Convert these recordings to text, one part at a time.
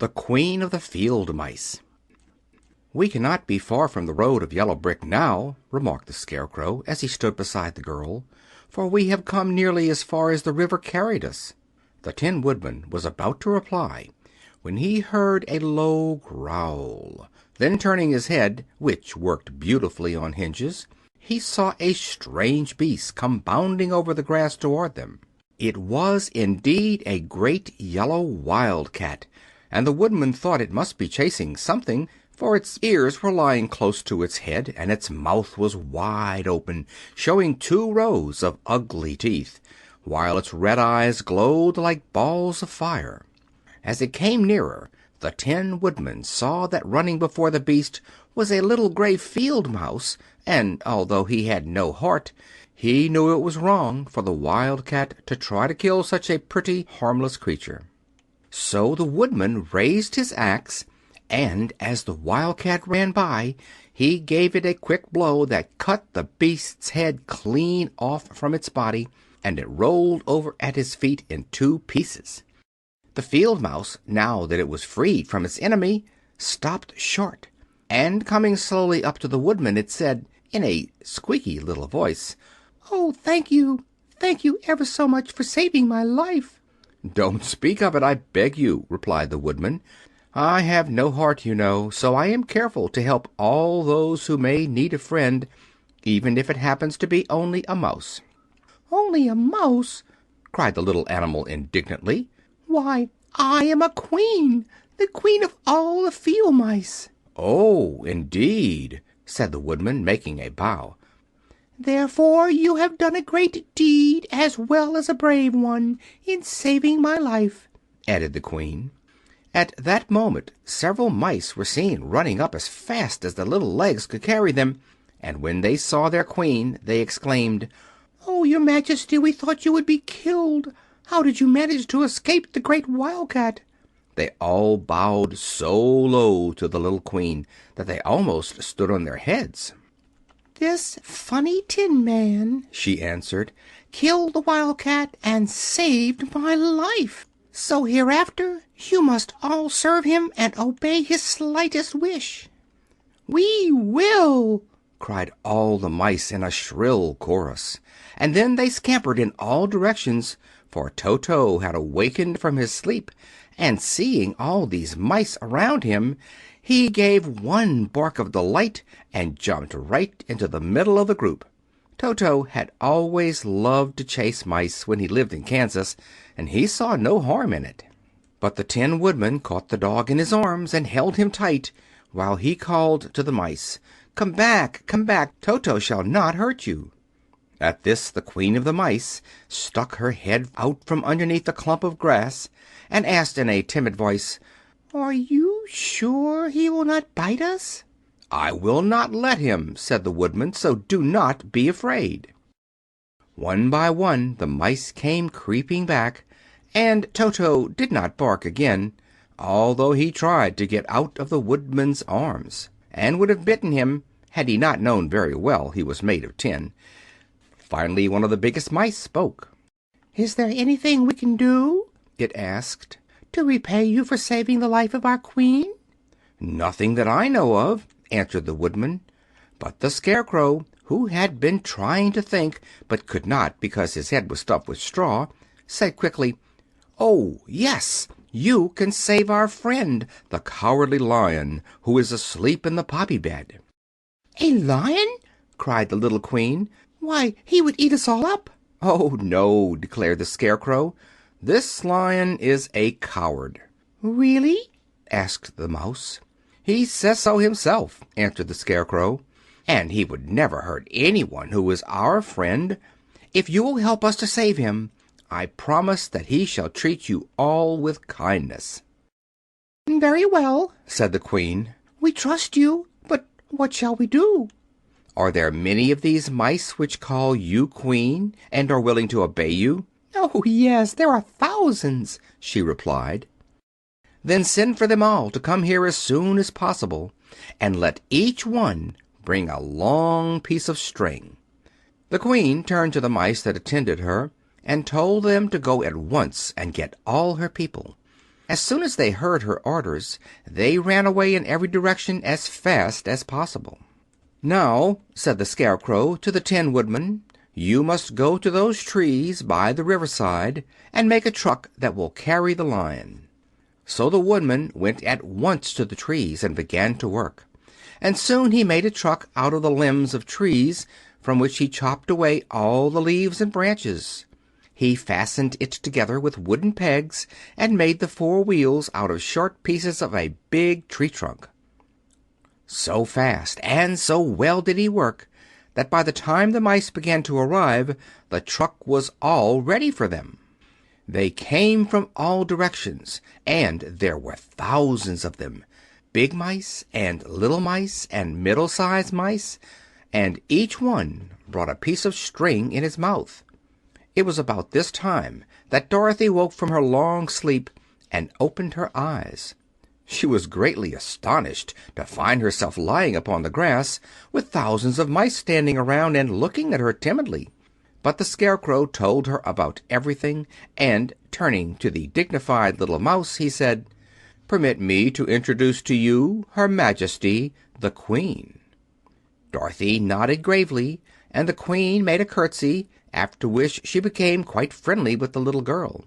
the Queen of the Field Mice. "We cannot be far from the road of yellow brick now," remarked the Scarecrow, as he stood beside the girl, "for we have come nearly as far as the river carried us." The Tin Woodman was about to reply when he heard a low growl. Then, turning his head, which worked beautifully on hinges, he saw a strange beast come bounding over the grass toward them. It was indeed a great yellow wildcat, and the Woodman thought it must be chasing something, for its ears were lying close to its head, and its mouth was wide open, showing 2 rows of ugly teeth, while its red eyes glowed like balls of fire. As it came nearer, the Tin Woodman saw that running before the beast was a little gray field mouse, and although he had no heart, he knew it was wrong for the wildcat to try to kill such a pretty, harmless creature. So the Woodman raised his axe, and as the wildcat ran by, he gave it a quick blow that cut the beast's head clean off from its body, and it rolled over at his feet in 2 pieces. The field mouse, now that it was freed from its enemy, stopped short, and coming slowly up to the Woodman, it said, in a squeaky little voice, "Oh, thank you ever so much for saving my life." "Don't speak of it, I beg you," replied the Woodman. "I have no heart, you know, so I am careful to help all those who may need a friend, even if it happens to be only a mouse." "Only a mouse!" cried the little animal indignantly. "Why, I am a queen, the queen of all the field mice." "Oh, indeed," said the Woodman, making a bow. "Therefore you have done a great deed, as well as a brave one, in saving my life," added the Queen. At that moment several mice were seen running up as fast as their little legs could carry them, and when they saw their Queen they exclaimed, "Oh, your Majesty, we thought you would be killed. How did you manage to escape the great wildcat?" They all bowed so low to the little Queen that they almost stood on their heads. "This funny Tin Man," she answered, "killed the wildcat and saved my life. So hereafter you must all serve him and obey his slightest wish." "We will!" cried all the mice in a shrill chorus, and then they scampered in all directions, for Toto had awakened from his sleep, and seeing all these mice around him, he gave one bark of delight and jumped right into the middle of the group. Toto had always loved to chase mice when he lived in Kansas, and he saw no harm in it. But the Tin Woodman caught the dog in his arms and held him tight, while he called to the mice, come back, Toto shall not hurt you." At this the Queen of the Mice stuck her head out from underneath a clump of grass and asked in a timid voice, "Are you sure he will not bite us?" "I will not let him," said the Woodman, "so do not be afraid." One by one the mice came creeping back, and Toto did not bark again, although he tried to get out of the Woodman's arms, and would have bitten him had he not known very well he was made of tin. Finally one of the biggest mice spoke. "Is there anything we can do," it asked, "to repay you for saving the life of our Queen?" "Nothing that I know of," answered the Woodman. But the Scarecrow, who had been trying to think, but could not because his head was stuffed with straw, said quickly, "Oh, yes, you can save our friend, the Cowardly Lion, who is asleep in the poppy bed." "A lion?" cried the little Queen. "Why, he would eat us all up." "Oh, no," declared the Scarecrow. "This lion is a coward." "Really?" asked the mouse. "He says so himself," answered the Scarecrow, "and he would never hurt anyone who is our friend. If you will help us to save him, I promise that he shall treat you all with kindness." "Very well," said the Queen. "We trust you, but what shall we do?" "Are there many of these mice which call you Queen and are willing to obey you?" "Oh, yes, there are thousands," she replied. "Then send for them all to come here as soon as possible, and let each one bring a long piece of string." The Queen turned to the mice that attended her and told them to go at once and get all her people. As soon as they heard her orders, they ran away in every direction as fast as possible. "Now," said the Scarecrow to the Tin Woodman, "you must go to those trees by the riverside and make a truck that will carry the Lion." So the Woodman went at once to the trees and began to work, and soon he made a truck out of the limbs of trees, from which he chopped away all the leaves and branches. He fastened it together with wooden pegs and made the four wheels out of short pieces of a big tree trunk. So fast and so well did he work that by the time the mice began to arrive, the truck was all ready for them. They came from all directions, and there were thousands of them, big mice and little mice and middle-sized mice, and each one brought a piece of string in his mouth. It was about this time that Dorothy woke from her long sleep and opened her eyes. She was greatly astonished to find herself lying upon the grass, with thousands of mice standing around and looking at her timidly. But the Scarecrow told her about everything, and, turning to the dignified little mouse, he said, "Permit me to introduce to you Her Majesty, the Queen." Dorothy nodded gravely, and the Queen made a curtsy, after which she became quite friendly with the little girl.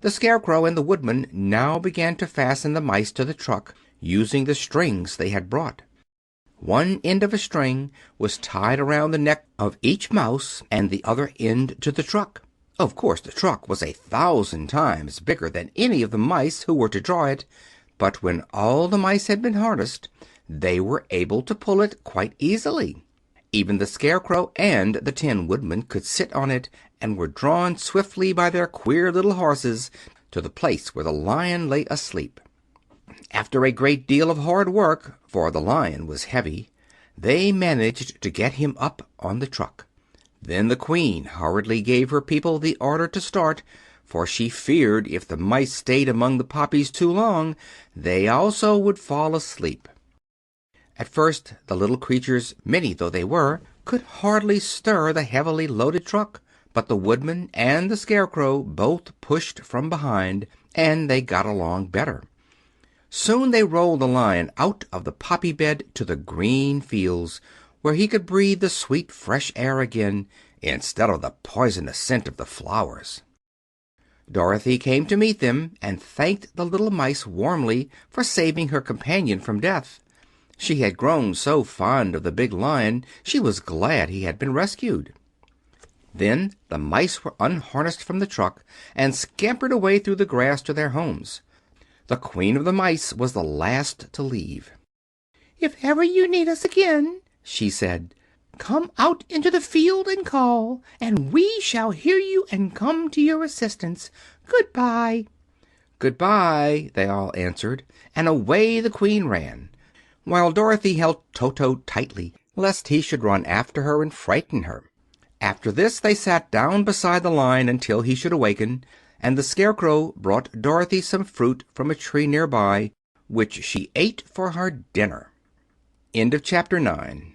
The Scarecrow and the Woodman now began to fasten the mice to the truck, using the strings they had brought. One end of a string was tied around the neck of each mouse and the other end to the truck. Of course, the truck was 1,000 times bigger than any of the mice who were to draw it, but when all the mice had been harnessed, they were able to pull it quite easily. Even the Scarecrow and the Tin Woodman could sit on it, and were drawn swiftly by their queer little horses to the place where the Lion lay asleep. After a great deal of hard work, for the Lion was heavy, they managed to get him up on the truck. Then the Queen hurriedly gave her people the order to start, for she feared if the mice stayed among the poppies too long, they also would fall asleep. At first the little creatures, many though they were, could hardly stir the heavily loaded truck, but the Woodman and the Scarecrow both pushed from behind, and they got along better. Soon they rolled the Lion out of the poppy bed to the green fields, where he could breathe the sweet fresh air again, instead of the poisonous scent of the flowers. Dorothy came to meet them, and thanked the little mice warmly for saving her companion from death. She had grown so fond of the big Lion she was glad he had been rescued. Then the mice were unharnessed from the truck and scampered away through the grass to their homes. The Queen of the Mice was the last to leave. "If ever you need us again," she said, "come out into the field and call, and we shall hear you and come to your assistance. Goodbye." "Goodbye," they all answered, and away the Queen ran, while Dorothy held Toto tightly, lest he should run after her and frighten her. After this they sat down beside the Lion until he should awaken, and the Scarecrow brought Dorothy some fruit from a tree near by, which she ate for her dinner. End of Chapter 9.